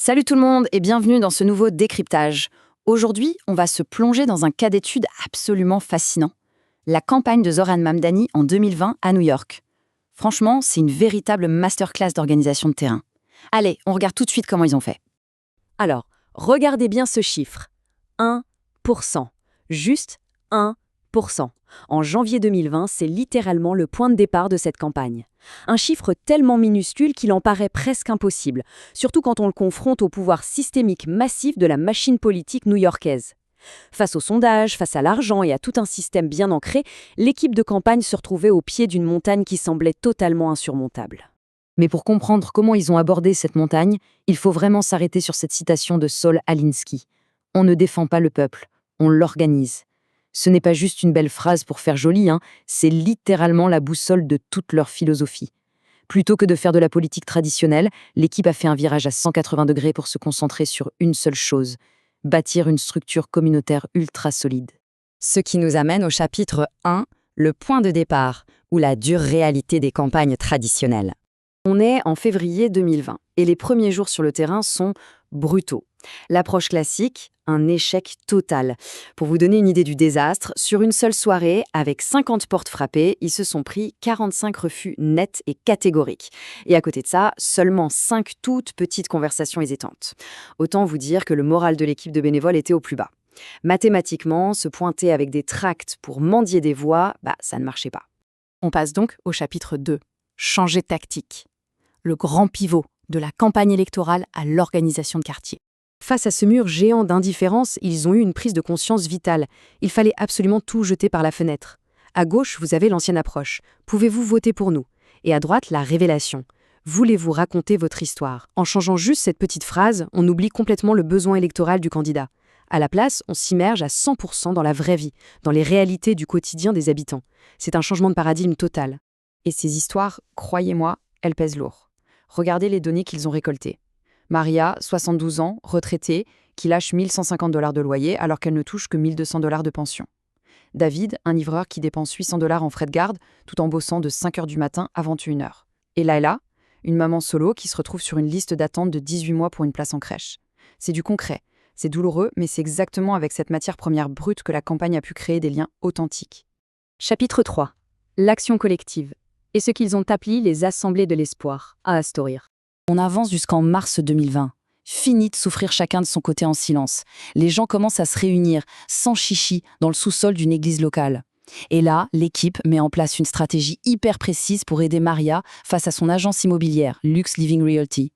Salut tout le monde et bienvenue dans ce nouveau décryptage. Aujourd'hui, on va se plonger dans un cas d'étude absolument fascinant. La campagne de Zoran Mamdani en 2020 à New York. Franchement, c'est une véritable masterclass d'organisation de terrain. Allez, on regarde tout de suite comment ils ont fait. Alors, regardez bien ce chiffre. 1%. Juste 1%. En janvier 2020, c'est littéralement le point de départ de cette campagne. Un chiffre tellement minuscule qu'il en paraît presque impossible, surtout quand on le confronte au pouvoir systémique massif de la machine politique new-yorkaise. Face aux sondages, face à l'argent et à tout un système bien ancré, l'équipe de campagne se retrouvait au pied d'une montagne qui semblait totalement insurmontable. Mais pour comprendre comment ils ont abordé cette montagne, il faut vraiment s'arrêter sur cette citation de Saul Alinsky. « On ne défend pas le peuple, on l'organise ». Ce n'est pas juste une belle phrase pour faire joli, c'est littéralement la boussole de toute leur philosophie. Plutôt que de faire de la politique traditionnelle, l'équipe a fait un virage à 180 degrés pour se concentrer sur une seule chose, bâtir une structure communautaire ultra solide. Ce qui nous amène au chapitre 1, le point de départ, ou la dure réalité des campagnes traditionnelles. On est en février 2020 et les premiers jours sur le terrain sont brutaux. L'approche classique, un échec total. Pour vous donner une idée du désastre, sur une seule soirée, avec 50 portes frappées, ils se sont pris 45 refus nets et catégoriques. Et à côté de ça, seulement 5 toutes petites conversations hésitantes. Autant vous dire que le moral de l'équipe de bénévoles était au plus bas. Mathématiquement, se pointer avec des tracts pour mendier des voix, ça ne marchait pas. On passe donc au chapitre 2, changer de tactique. Le grand pivot de la campagne électorale à l'organisation de quartier. Face à ce mur géant d'indifférence, ils ont eu une prise de conscience vitale. Il fallait absolument tout jeter par la fenêtre. À gauche, vous avez l'ancienne approche. Pouvez-vous voter pour nous? Et à droite, la révélation. Voulez-vous raconter votre histoire? En changeant juste cette petite phrase, on oublie complètement le besoin électoral du candidat. À la place, on s'immerge à 100% dans la vraie vie, dans les réalités du quotidien des habitants. C'est un changement de paradigme total. Et ces histoires, croyez-moi, elles pèsent lourd. Regardez les données qu'ils ont récoltées. Maria, 72 ans, retraitée, qui lâche $1 150 de loyer alors qu'elle ne touche que $1 200 de pension. David, un livreur qui dépense $800 en frais de garde tout en bossant de 5h du matin à 21h. Et Laila, une maman solo qui se retrouve sur une liste d'attente de 18 mois pour une place en crèche. C'est du concret, c'est douloureux, mais c'est exactement avec cette matière première brute que la campagne a pu créer des liens authentiques. Chapitre 3. L'action collective. Et ce qu'ils ont appelé les assemblées de l'espoir, à Astoria. On avance jusqu'en mars 2020. Fini de souffrir chacun de son côté en silence. Les gens commencent à se réunir, sans chichi, dans le sous-sol d'une église locale. Et là, l'équipe met en place une stratégie hyper précise pour aider Maria face à son agence immobilière, Lux Living Realty.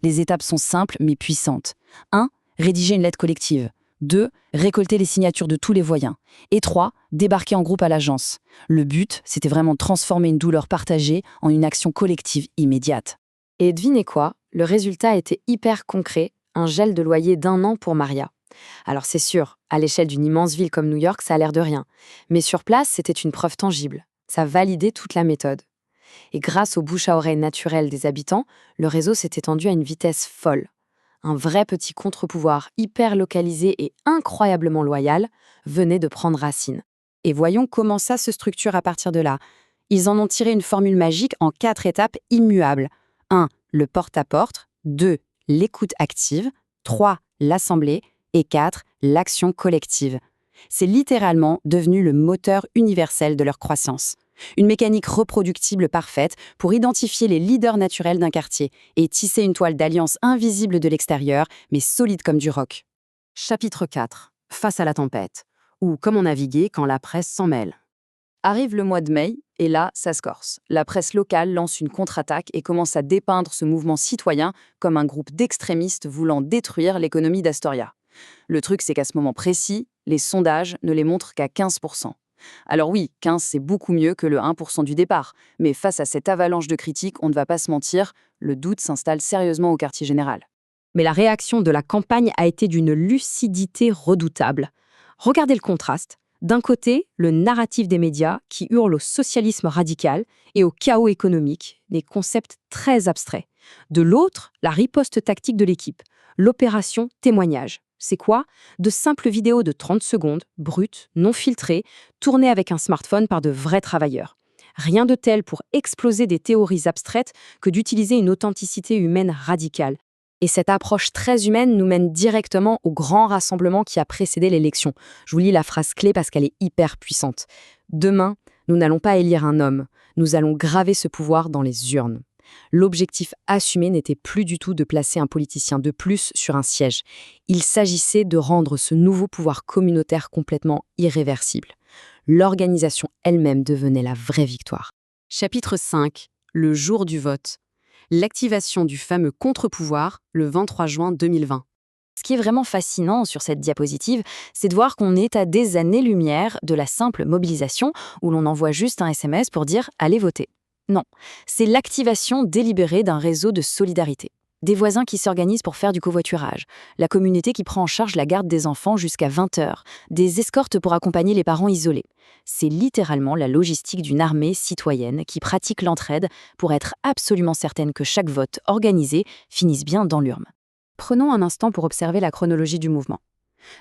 Les étapes sont simples mais puissantes. 1. Rédiger une lettre collective. 2. Récolter les signatures de tous les voyants. Et 3. Débarquer en groupe à l'agence. Le but, c'était vraiment de transformer une douleur partagée en une action collective immédiate. Et devinez quoi? Le résultat était hyper concret, un gel de loyer d'1 an pour Maria. Alors c'est sûr, à l'échelle d'une immense ville comme New York, ça a l'air de rien. Mais sur place, c'était une preuve tangible. Ça validait toute la méthode. Et grâce au bouche à oreille naturel des habitants, le réseau s'est étendu à une vitesse folle. Un vrai petit contre-pouvoir hyper localisé et incroyablement loyal venait de prendre racine. Et voyons comment ça se structure à partir de là. Ils en ont tiré une formule magique en 4 étapes immuables. 1. Le porte-à-porte. 2. L'écoute active. 3. L'assemblée. Et 4. L'action collective. C'est littéralement devenu le moteur universel de leur croissance. Une mécanique reproductible parfaite pour identifier les leaders naturels d'un quartier et tisser une toile d'alliance invisible de l'extérieur, mais solide comme du roc. Chapitre 4. Face à la tempête. Ou comment naviguer quand la presse s'en mêle. Arrive le mois de mai, et là, ça se corse. La presse locale lance une contre-attaque et commence à dépeindre ce mouvement citoyen comme un groupe d'extrémistes voulant détruire l'économie d'Astoria. Le truc, c'est qu'à ce moment précis, les sondages ne les montrent qu'à 15%. Alors oui, 15, c'est beaucoup mieux que le 1% du départ, mais face à cette avalanche de critiques, on ne va pas se mentir, le doute s'installe sérieusement au quartier général. Mais la réaction de la campagne a été d'une lucidité redoutable. Regardez le contraste. D'un côté, le narratif des médias qui hurle au socialisme radical et au chaos économique, des concepts très abstraits. De l'autre, la riposte tactique de l'équipe, l'opération témoignage. C'est quoi? De simples vidéos de 30 secondes, brutes, non filtrées, tournées avec un smartphone par de vrais travailleurs. Rien de tel pour exploser des théories abstraites que d'utiliser une authenticité humaine radicale. Et cette approche très humaine nous mène directement au grand rassemblement qui a précédé l'élection. Je vous lis la phrase clé parce qu'elle est hyper puissante. Demain, nous n'allons pas élire un homme, nous allons graver ce pouvoir dans les urnes. L'objectif assumé n'était plus du tout de placer un politicien de plus sur un siège. Il s'agissait de rendre ce nouveau pouvoir communautaire complètement irréversible. L'organisation elle-même devenait la vraie victoire. Chapitre 5. Le jour du vote. L'activation du fameux contre-pouvoir le 23 juin 2020. Ce qui est vraiment fascinant sur cette diapositive, c'est de voir qu'on est à des années-lumière de la simple mobilisation où l'on envoie juste un SMS pour dire « allez voter ». Non, c'est l'activation délibérée d'un réseau de solidarité. Des voisins qui s'organisent pour faire du covoiturage, la communauté qui prend en charge la garde des enfants jusqu'à 20h, des escortes pour accompagner les parents isolés. C'est littéralement la logistique d'une armée citoyenne qui pratique l'entraide pour être absolument certaine que chaque vote organisé finisse bien dans l'urne. Prenons un instant pour observer la chronologie du mouvement.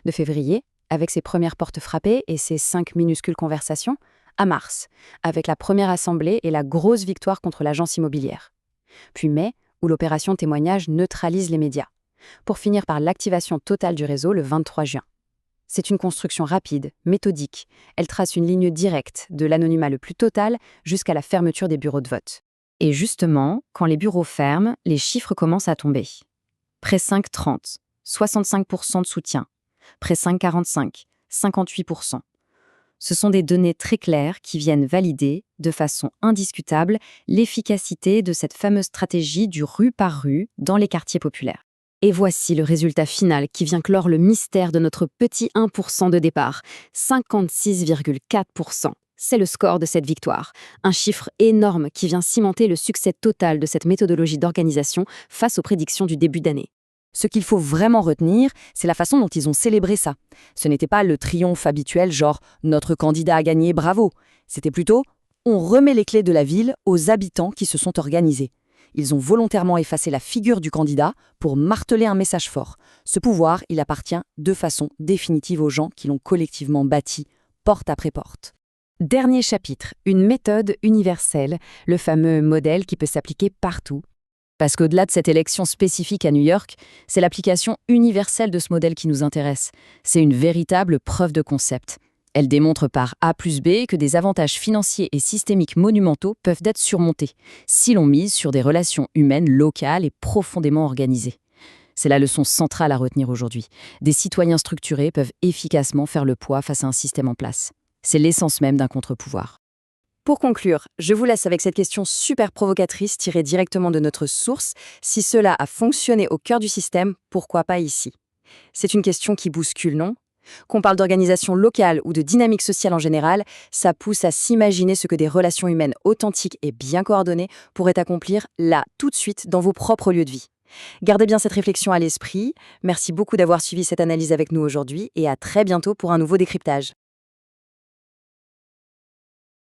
De février, avec ses premières portes frappées et ses 5 minuscules conversations, à mars, avec la première assemblée et la grosse victoire contre l'agence immobilière. Puis mai, où l'opération témoignage neutralise les médias, pour finir par l'activation totale du réseau le 23 juin. C'est une construction rapide, méthodique. Elle trace une ligne directe de l'anonymat le plus total jusqu'à la fermeture des bureaux de vote. Et justement, quand les bureaux ferment, les chiffres commencent à tomber. Près 5,30, 65% de soutien. Près 5,45, 58%. Ce sont des données très claires qui viennent valider, de façon indiscutable, l'efficacité de cette fameuse stratégie du rue par rue dans les quartiers populaires. Et voici le résultat final qui vient clore le mystère de notre petit 1% de départ, 56,4%. C'est le score de cette victoire, un chiffre énorme qui vient cimenter le succès total de cette méthodologie d'organisation face aux prédictions du début d'année. Ce qu'il faut vraiment retenir, c'est la façon dont ils ont célébré ça. Ce n'était pas le triomphe habituel genre « notre candidat a gagné, bravo ». C'était plutôt « on remet les clés de la ville aux habitants qui se sont organisés ». Ils ont volontairement effacé la figure du candidat pour marteler un message fort. Ce pouvoir, il appartient de façon définitive aux gens qui l'ont collectivement bâti, porte après porte. Dernier chapitre, une méthode universelle, le fameux modèle qui peut s'appliquer partout. Parce qu'au-delà de cette élection spécifique à New York, c'est l'application universelle de ce modèle qui nous intéresse. C'est une véritable preuve de concept. Elle démontre par A plus B que des avantages financiers et systémiques monumentaux peuvent être surmontés, si l'on mise sur des relations humaines locales et profondément organisées. C'est la leçon centrale à retenir aujourd'hui. Des citoyens structurés peuvent efficacement faire le poids face à un système en place. C'est l'essence même d'un contre-pouvoir. Pour conclure, je vous laisse avec cette question super provocatrice tirée directement de notre source. Si cela a fonctionné au cœur du système, pourquoi pas ici? C'est une question qui bouscule, non? Qu'on parle d'organisation locale ou de dynamique sociale en général, ça pousse à s'imaginer ce que des relations humaines authentiques et bien coordonnées pourraient accomplir là, tout de suite, dans vos propres lieux de vie. Gardez bien cette réflexion à l'esprit. Merci beaucoup d'avoir suivi cette analyse avec nous aujourd'hui et à très bientôt pour un nouveau décryptage.